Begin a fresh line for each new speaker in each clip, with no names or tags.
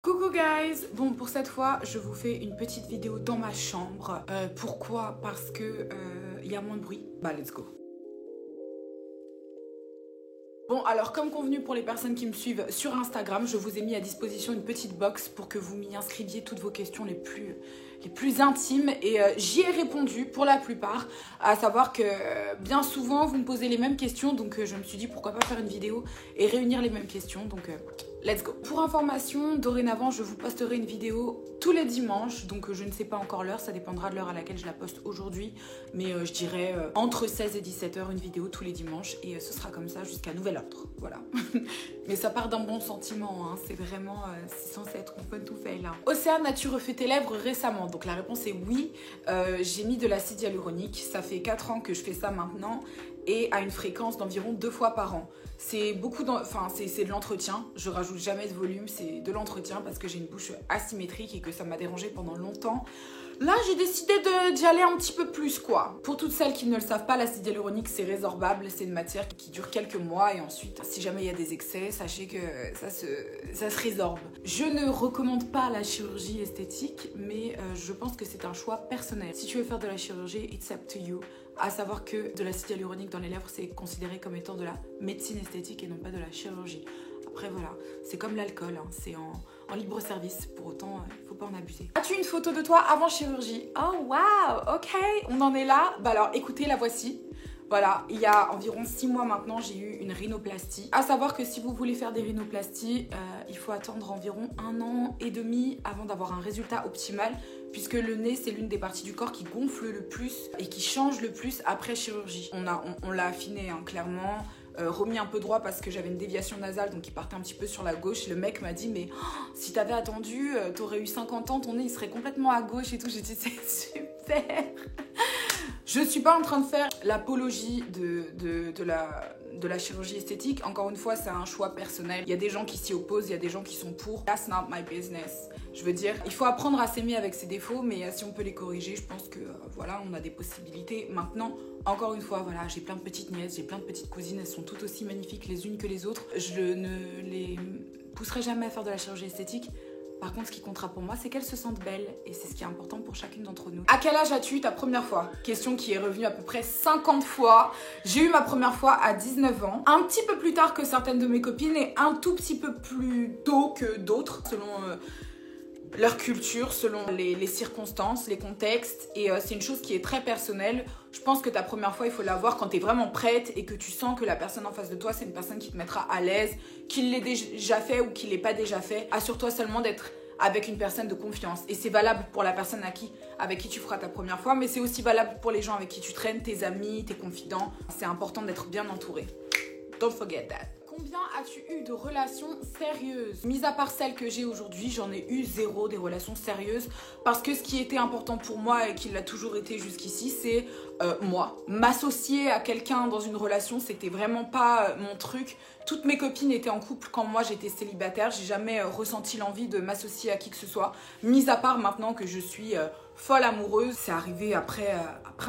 Coucou guys. Bon, pour cette fois je vous fais une petite vidéo dans ma chambre. Pourquoi? Parce que y a moins de bruit. Bah let's go. Bon, alors comme convenu pour les personnes qui me suivent sur Instagram, je vous ai mis à disposition une petite box pour que vous m'y inscriviez toutes vos questions les plus intimes et j'y ai répondu pour la plupart, à savoir que bien souvent vous me posez les mêmes questions, donc je me suis dit pourquoi pas faire une vidéo et réunir les mêmes questions, donc let's go. Pour information, dorénavant je vous posterai une vidéo tous les dimanches, donc je ne sais pas encore l'heure, ça dépendra de l'heure à laquelle je la poste aujourd'hui, mais je dirais entre 16 et 17 h une vidéo tous les dimanches et ce sera comme ça jusqu'à nouvel ordre, voilà. Mais ça part d'un bon sentiment, hein. C'est vraiment, c'est censé être fun to fail, hein. Océane, as-tu refait tes lèvres récemment? Donc la réponse est oui, j'ai mis de l'acide hyaluronique, ça fait 4 ans que je fais ça maintenant et à une fréquence d'environ 2 fois par an. C'est beaucoup, c'est de l'entretien, je rajoute jamais de volume, c'est de l'entretien parce que j'ai une bouche asymétrique et que ça m'a dérangé pendant longtemps. Là, j'ai décidé d'y aller un petit peu plus, quoi. Pour toutes celles qui ne le savent pas, l'acide hyaluronique, c'est résorbable. C'est une matière qui dure quelques mois et ensuite, si jamais il y a des excès, sachez que ça se résorbe. Je ne recommande pas la chirurgie esthétique, mais je pense que c'est un choix personnel. Si tu veux faire de la chirurgie, it's up to you. À savoir que de l'acide hyaluronique dans les lèvres, c'est considéré comme étant de la médecine esthétique et non pas de la chirurgie. Après voilà, c'est comme l'alcool, hein, c'est en libre service, pour autant il faut pas en abuser. As-tu une photo de toi avant chirurgie? Oh wow, ok, on en est là. Bah alors écoutez, la voici. Voilà, il y a environ 6 mois maintenant, j'ai eu une rhinoplastie. À savoir que si vous voulez faire des rhinoplasties, il faut attendre environ 1 an et demi avant d'avoir un résultat optimal, puisque le nez, c'est l'une des parties du corps qui gonfle le plus et qui change le plus après chirurgie. On l'a affiné, hein, clairement. Remis un peu droit parce que j'avais une déviation nasale, donc il partait un petit peu sur la gauche. Le mec m'a dit mais si t'avais attendu, t'aurais eu 50 ans, ton nez il serait complètement à gauche et tout. J'ai dit c'est super. Je suis pas en train de faire l'apologie de la chirurgie esthétique. Encore une fois, c'est un choix personnel. Il y a des gens qui s'y opposent, il y a des gens qui sont pour. That's not my business. Je veux dire, il faut apprendre à s'aimer avec ses défauts, mais si on peut les corriger, je pense que voilà, on a des possibilités. Maintenant, encore une fois, voilà, j'ai plein de petites nièces, j'ai plein de petites cousines, elles sont toutes aussi magnifiques les unes que les autres. Je ne les pousserai jamais à faire de la chirurgie esthétique. Par contre, ce qui comptera pour moi, c'est qu'elles se sentent belles et c'est ce qui est important pour chacune d'entre nous. À quel âge as-tu eu ta première fois? Question qui est revenue à peu près 50 fois. J'ai eu ma première fois à 19 ans. Un petit peu plus tard que certaines de mes copines et un tout petit peu plus tôt que d'autres, selon leur culture, selon les circonstances, les contextes. Et c'est une chose qui est très personnelle. Je pense que ta première fois, il faut l'avoir quand tu es vraiment prête et que tu sens que la personne en face de toi, c'est une personne qui te mettra à l'aise, qu'il l'ait déjà fait ou qu'il l'ait pas déjà fait. Assure-toi seulement d'être avec une personne de confiance. Et c'est valable pour la personne avec qui tu feras ta première fois, mais c'est aussi valable pour les gens avec qui tu traînes, tes amis, tes confidents. C'est important d'être bien entouré. Don't forget that. Combien as-tu eu de relations sérieuses? Mis à part celles que j'ai aujourd'hui, j'en ai eu 0 des relations sérieuses. Parce que ce qui était important pour moi et qui l'a toujours été jusqu'ici, c'est moi. M'associer à quelqu'un dans une relation, c'était vraiment pas mon truc. Toutes mes copines étaient en couple quand moi j'étais célibataire. J'ai jamais ressenti l'envie de m'associer à qui que ce soit. Mis à part maintenant que je suis folle amoureuse. C'est arrivé après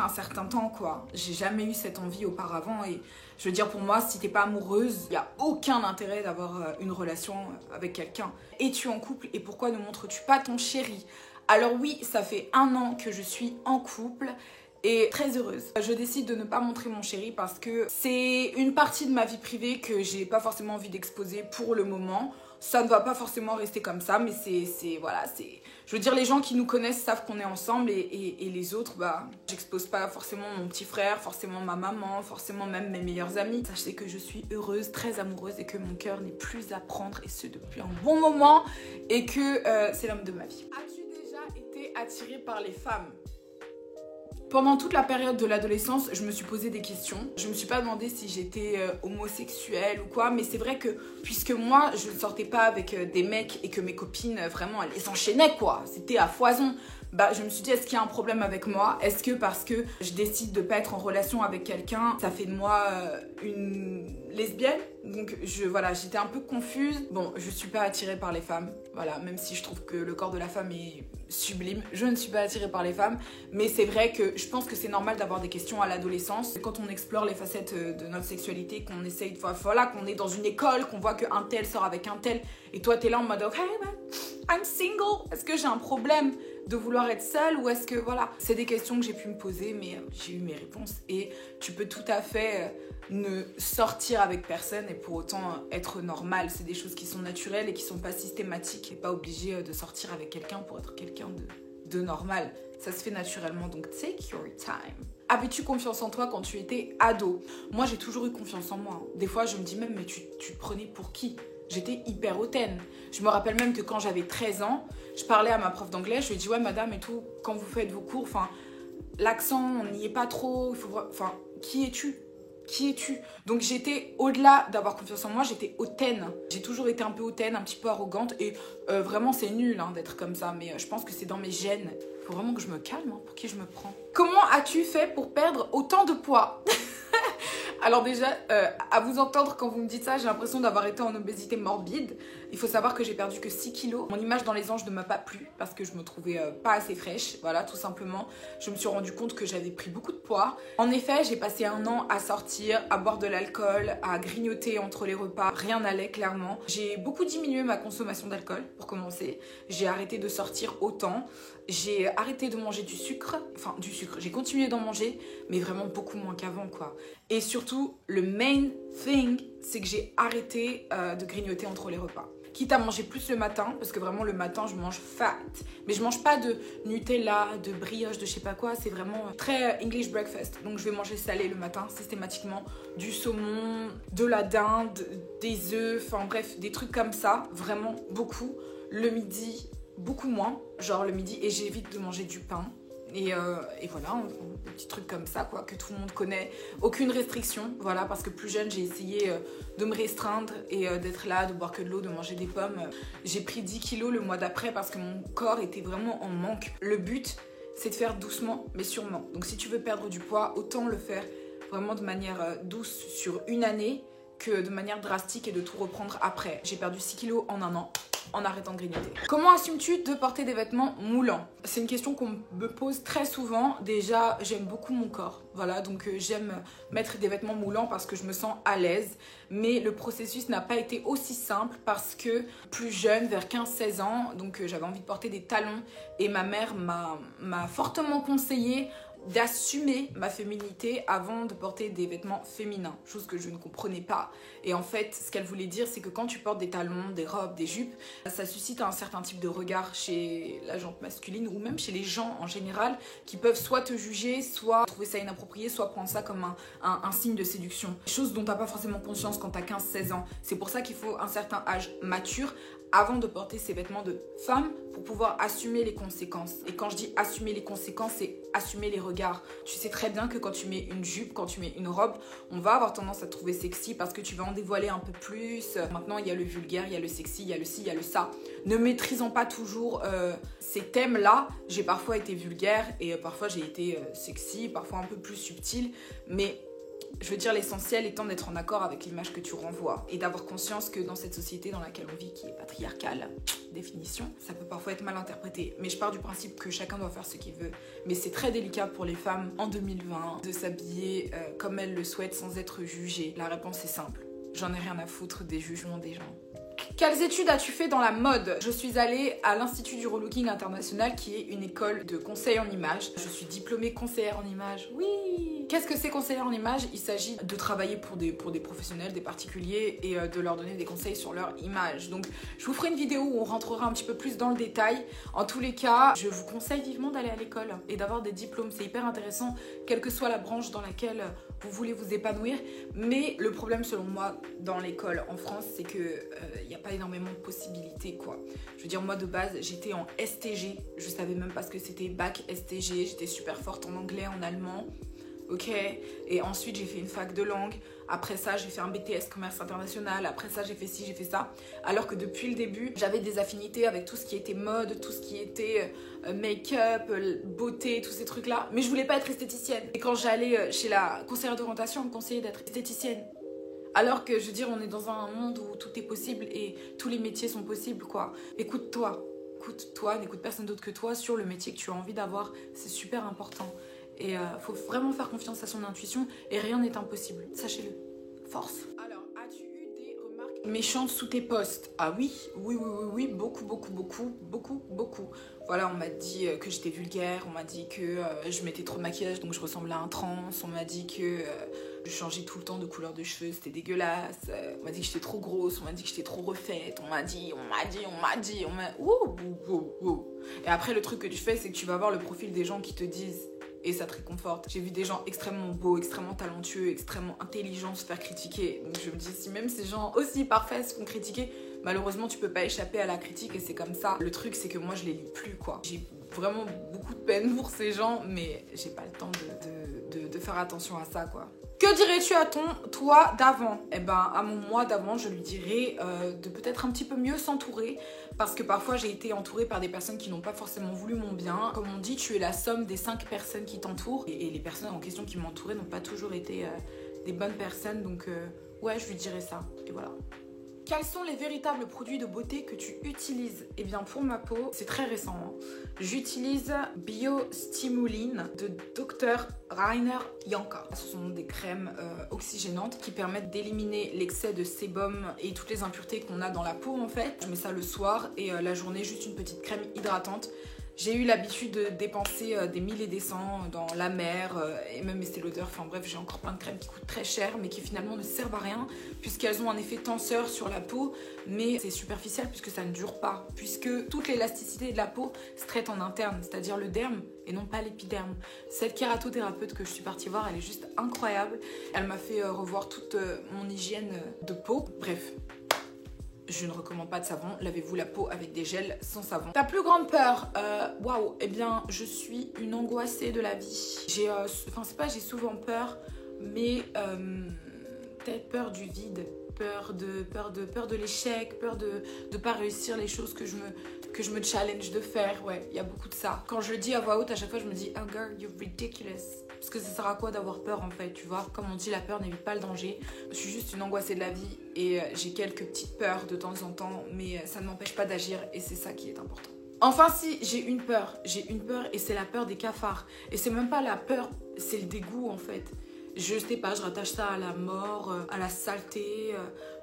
un certain temps, quoi. J'ai jamais eu cette envie auparavant et je veux dire, pour moi, si t'es pas amoureuse, il n'y a aucun intérêt d'avoir une relation avec quelqu'un. Es-tu en couple et pourquoi ne montres-tu pas ton chéri? Alors oui, ça fait 1 an que je suis en couple et très heureuse. Je décide de ne pas montrer mon chéri parce que c'est une partie de ma vie privée que j'ai pas forcément envie d'exposer pour le moment. Ça ne va pas forcément rester comme ça, mais voilà, je veux dire, les gens qui nous connaissent savent qu'on est ensemble et les autres, bah, j'expose pas forcément mon petit frère, forcément ma maman, forcément même mes meilleurs amis. Sachez que je suis heureuse, très amoureuse et que mon cœur n'est plus à prendre et ce depuis un bon moment et que c'est l'homme de ma vie. As-tu déjà été attirée par les femmes? Pendant toute la période de l'adolescence, je me suis posé des questions. Je me suis pas demandé si j'étais homosexuelle ou quoi, mais c'est vrai que puisque moi, je ne sortais pas avec des mecs et que mes copines, vraiment, elles les enchaînaient, quoi. C'était à foison. Bah, je me suis dit, est-ce qu'il y a un problème avec moi? Est-ce que parce que je décide de pas être en relation avec quelqu'un, ça fait de moi une lesbienne? Donc voilà, j'étais un peu confuse. Bon, je suis pas attirée par les femmes, voilà, même si je trouve que le corps de la femme est sublime, je ne suis pas attirée par les femmes, mais c'est vrai que je pense que c'est normal d'avoir des questions à l'adolescence. Quand on explore les facettes de notre sexualité, qu'on essaye de, voilà, qu'on est dans une école, qu'on voit qu'un tel sort avec un tel, et toi t'es là en mode ok, I'm single? Est-ce que j'ai un problème de vouloir être seule ou est-ce que voilà, c'est des questions que j'ai pu me poser mais j'ai eu mes réponses et tu peux tout à fait ne sortir avec personne et pour autant être normal. C'est des choses qui sont naturelles et qui sont pas systématiques et pas obligé de sortir avec quelqu'un pour être quelqu'un de normal. Ça se fait naturellement, donc take your time. Avais-tu confiance en toi quand tu étais ado? Moi, j'ai toujours eu confiance en moi. Des fois, je me dis même, mais tu te prenais pour qui? J'étais hyper hautaine. Je me rappelle même que quand j'avais 13 ans, je parlais à ma prof d'anglais, je lui ai dit, ouais, madame et tout, quand vous faites vos cours, l'accent, on n'y est pas trop, qui es-tu? Qui es-tu? Donc j'étais, au-delà d'avoir confiance en moi, j'étais hautaine. J'ai toujours été un peu hautaine, un petit peu arrogante et vraiment c'est nul d'être comme ça, mais je pense que c'est dans mes gènes. Il faut vraiment que je me calme, pour qui je me prends. Comment as-tu fait pour perdre autant de poids? Alors déjà, à vous entendre quand vous me dites ça, j'ai l'impression d'avoir été en obésité morbide. Il faut savoir que j'ai perdu que 6 kilos. Mon image dans les anges ne m'a pas plu parce que je me trouvais pas assez fraîche. Voilà, tout simplement. Je me suis rendu compte que j'avais pris beaucoup de poids. En effet, j'ai passé un an à sortir, à boire de l'alcool, à grignoter entre les repas. Rien n'allait, clairement. J'ai beaucoup diminué ma consommation d'alcool, pour commencer. J'ai arrêté de sortir autant. J'ai arrêté de manger du sucre. Enfin, du sucre. J'ai continué d'en manger, mais vraiment beaucoup moins qu'avant, quoi. Et surtout, le main thing, c'est que j'ai arrêté de grignoter entre les repas. Quitte à manger plus le matin, parce que vraiment le matin, je mange fat. Mais je mange pas de Nutella, de brioche, de je sais pas quoi. C'est vraiment très English breakfast. Donc je vais manger salé le matin, systématiquement. Du saumon, de la dinde, des œufs, enfin bref, des trucs comme ça. Vraiment beaucoup. Le midi, beaucoup moins. Genre le midi, et j'évite de manger du pain. Et voilà, des petits trucs comme ça, quoi, que tout le monde connaît. Aucune restriction, voilà, parce que plus jeune, j'ai essayé de me restreindre et d'être là, de boire que de l'eau, de manger des pommes. J'ai pris 10 kilos le mois d'après parce que mon corps était vraiment en manque. Le but, c'est de faire doucement, mais sûrement. Donc si tu veux perdre du poids, autant le faire vraiment de manière douce sur une année que de manière drastique et de tout reprendre après. J'ai perdu 6 kilos en un an. En arrêtant de grignoter. Comment assumes-tu de porter des vêtements moulants? C'est une question qu'on me pose très souvent. Déjà, j'aime beaucoup mon corps. Voilà, donc j'aime mettre des vêtements moulants parce que je me sens à l'aise. Mais le processus n'a pas été aussi simple parce que plus jeune, vers 15-16 ans, donc j'avais envie de porter des talons et ma mère m'a fortement conseillé d'assumer ma féminité avant de porter des vêtements féminins, chose que je ne comprenais pas. Et en fait, ce qu'elle voulait dire, c'est que quand tu portes des talons, des robes, des jupes, ça suscite un certain type de regard chez la gente masculine ou même chez les gens en général qui peuvent soit te juger, soit trouver ça inapproprié, soit prendre ça comme un signe de séduction. Chose dont t'as pas forcément conscience quand t'as 15-16 ans. C'est pour ça qu'il faut un certain âge mature avant de porter ces vêtements de femme pour pouvoir assumer les conséquences. Et quand je dis assumer les conséquences, c'est assumer les regards. Tu sais très bien que quand tu mets une jupe, quand tu mets une robe, on va avoir tendance à te trouver sexy parce que tu vas en dévoiler un peu plus. Maintenant, il y a le vulgaire, il y a le sexy, il y a le ci, il y a le ça. Ne maîtrisant pas toujours ces thèmes-là, j'ai parfois été vulgaire et parfois j'ai été sexy, parfois un peu plus subtile, mais je veux dire, l'essentiel étant d'être en accord avec l'image que tu renvoies et d'avoir conscience que dans cette société dans laquelle on vit, qui est patriarcale, définition, ça peut parfois être mal interprété. Mais je pars du principe que chacun doit faire ce qu'il veut. Mais c'est très délicat pour les femmes en 2020 de s'habiller comme elles le souhaitent sans être jugées. La réponse est simple. J'en ai rien à foutre des jugements des gens. Quelles études as-tu fait dans la mode? Je suis allée à l'Institut du Relooking International qui est une école de conseil en images. Je suis diplômée conseillère en images. Oui! Qu'est-ce que c'est conseillère en images? Il s'agit de travailler pour des professionnels, des particuliers et de leur donner des conseils sur leur image. Donc je vous ferai une vidéo où on rentrera un petit peu plus dans le détail. En tous les cas, je vous conseille vivement d'aller à l'école et d'avoir des diplômes. C'est hyper intéressant, quelle que soit la branche dans laquelle vous voulez vous épanouir. Mais le problème selon moi dans l'école en France, c'est que y a pas énormément de possibilités, quoi. Je veux dire, moi de base j'étais en STG, je savais même pas ce que c'était, bac STG, j'étais super forte en anglais, en allemand, ok, et ensuite j'ai fait une fac de langue, après ça j'ai fait un BTS commerce international, après ça j'ai fait ci, j'ai fait ça, alors que depuis le début j'avais des affinités avec tout ce qui était mode, tout ce qui était make-up, beauté, tous ces trucs là, mais je voulais pas être esthéticienne. Et quand j'allais chez la conseillère d'orientation, on me conseillait d'être esthéticienne. Alors que, je veux dire, on est dans un monde où tout est possible et tous les métiers sont possibles, quoi. Écoute-toi, n'écoute personne d'autre que toi sur le métier que tu as envie d'avoir. C'est super important. Et faut vraiment faire confiance à son intuition et rien n'est impossible. Sachez-le. Force. Alors, as-tu eu des remarques Méchante sous tes posts. Ah oui, oui, beaucoup. Voilà, on m'a dit que j'étais vulgaire, on m'a dit que je mettais trop de maquillage donc je ressemblais à un trans, on m'a dit que je changeais tout le temps de couleur de cheveux, c'était dégueulasse, on m'a dit que j'étais trop grosse, on m'a dit que j'étais trop refaite, on m'a dit. Ouh. Et après le truc que tu fais c'est que tu vas voir le profil des gens qui te disent et ça te réconforte. J'ai vu des gens extrêmement beaux, extrêmement talentueux, extrêmement intelligents se faire critiquer. Donc je me dis, si même ces gens aussi parfaits se font critiquer, malheureusement tu peux pas échapper à la critique et c'est comme ça. Le truc c'est que moi je les lis plus quoi. J'ai vraiment beaucoup de peine pour ces gens mais j'ai pas le temps de faire attention à ça quoi. Que dirais-tu à ton toi d'avant? Eh ben, à mon moi d'avant, je lui dirais de peut-être un petit peu mieux s'entourer parce que parfois j'ai été entourée par des personnes qui n'ont pas forcément voulu mon bien. Comme on dit, tu es la somme des 5 personnes qui t'entourent et les personnes en question qui m'entouraient n'ont pas toujours été des bonnes personnes. Donc ouais, je lui dirais ça. Et voilà. Quels sont les véritables produits de beauté que tu utilises? Eh bien pour ma peau, c'est très récent. Hein. J'utilise Biostimuline de Dr Rainer Janka. Ce sont des crèmes oxygénantes qui permettent d'éliminer l'excès de sébum et toutes les impuretés qu'on a dans la peau en fait. Je mets ça le soir et la journée juste une petite crème hydratante. J'ai eu l'habitude de dépenser des 1000 et des cents dans La Mer et même Estée Lauder. Enfin bref, j'ai encore plein de crèmes qui coûtent très cher mais qui finalement ne servent à rien puisqu'elles ont un effet tenseur sur la peau. Mais c'est superficiel puisque ça ne dure pas. Puisque toute l'élasticité de la peau se traite en interne, c'est-à-dire le derme et non pas l'épiderme. Cette kératothérapeute que je suis partie voir, elle est juste incroyable. Elle m'a fait revoir toute mon hygiène de peau. Bref. Je ne recommande pas de savon, lavez-vous la peau avec des gels sans savon. Ta plus grande peur? Waouh, eh bien, je suis une angoissée de la vie. J'ai souvent peur, mais peut-être peur du vide, peur de l'échec, peur de pas réussir les choses que je me challenge de faire. Ouais, il y a beaucoup de ça. Quand je le dis à voix haute, à chaque fois, je me dis, oh girl, you're ridiculous. Parce que ça sert à quoi d'avoir peur en fait, tu vois? Comme on dit, la peur n'évite pas le danger. Je suis juste une angoissée de la vie et j'ai quelques petites peurs de temps en temps, mais ça ne m'empêche pas d'agir et c'est ça qui est important. Enfin si, j'ai une peur et c'est la peur des cafards. Et c'est même pas la peur, c'est le dégoût en fait. Je sais pas, je rattache ça à la mort, à la saleté.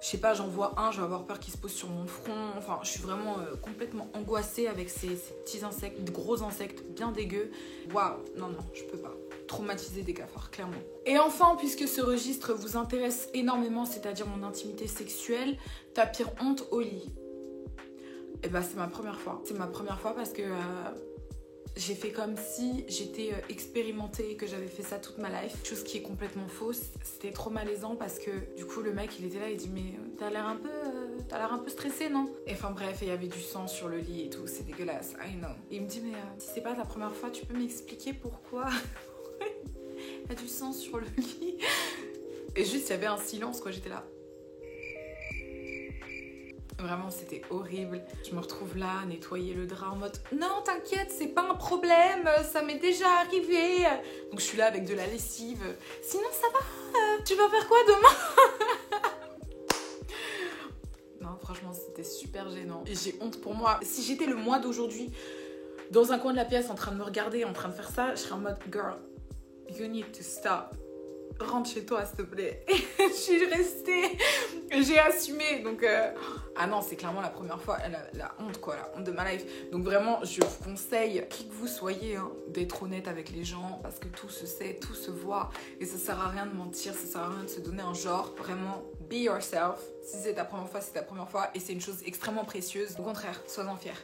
Je sais pas, j'en vois un, je vais avoir peur qu'il se pose sur mon front. Enfin, je suis vraiment complètement angoissée avec ces petits insectes, de gros insectes bien dégueux. Waouh, non, je peux pas. Traumatisée des cafards, clairement. Et enfin, puisque ce registre vous intéresse énormément, c'est-à-dire mon intimité sexuelle, ta pire honte au lit? Eh ben, c'est ma première fois. C'est ma première fois parce que j'ai fait comme si j'étais expérimentée, que j'avais fait ça toute ma life. Chose qui est complètement fausse. C'était trop malaisant parce que du coup, le mec, il était là, il dit mais t'as l'air un peu stressé, non? Et enfin bref, il y avait du sang sur le lit et tout, c'est dégueulasse, I know. Et il me dit mais si c'est pas ta première fois, tu peux m'expliquer pourquoi? Il y a du sang sur le lit. Et juste, il y avait un silence, quoi. J'étais là. Vraiment, c'était horrible. Je me retrouve là, nettoyer le drap en mode non, t'inquiète, c'est pas un problème, ça m'est déjà arrivé. Donc, je suis là avec de la lessive. Sinon, ça va. Tu vas faire quoi demain? Non, franchement, c'était super gênant. Et j'ai honte pour moi. Si j'étais le moi d'aujourd'hui, dans un coin de la pièce, en train de me regarder, en train de faire ça, je serais en mode girl. You need to stop. Rentre chez toi, s'il te plaît. Je suis restée. J'ai assumé. Donc, ah non, c'est clairement la première fois. La honte, quoi. La honte de ma life. Donc, vraiment, je vous conseille, qui que vous soyez, hein, d'être honnête avec les gens. Parce que tout se sait, tout se voit. Et ça sert à rien de mentir. Ça sert à rien de se donner un genre. Vraiment, be yourself. Si c'est ta première fois, c'est ta première fois. Et c'est une chose extrêmement précieuse. Au contraire, sois-en fier.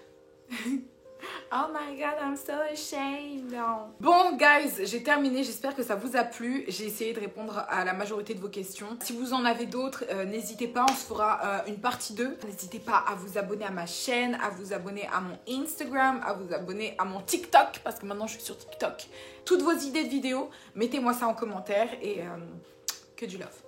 Oh my god, I'm so ashamed. No. Bon, guys, j'ai terminé. J'espère que ça vous a plu. J'ai essayé de répondre à la majorité de vos questions. Si vous en avez d'autres, n'hésitez pas. On se fera une partie 2. N'hésitez pas à vous abonner à ma chaîne, à vous abonner à mon Instagram, à vous abonner à mon TikTok, parce que maintenant je suis sur TikTok. Toutes vos idées de vidéos, mettez-moi ça en commentaire et que du love.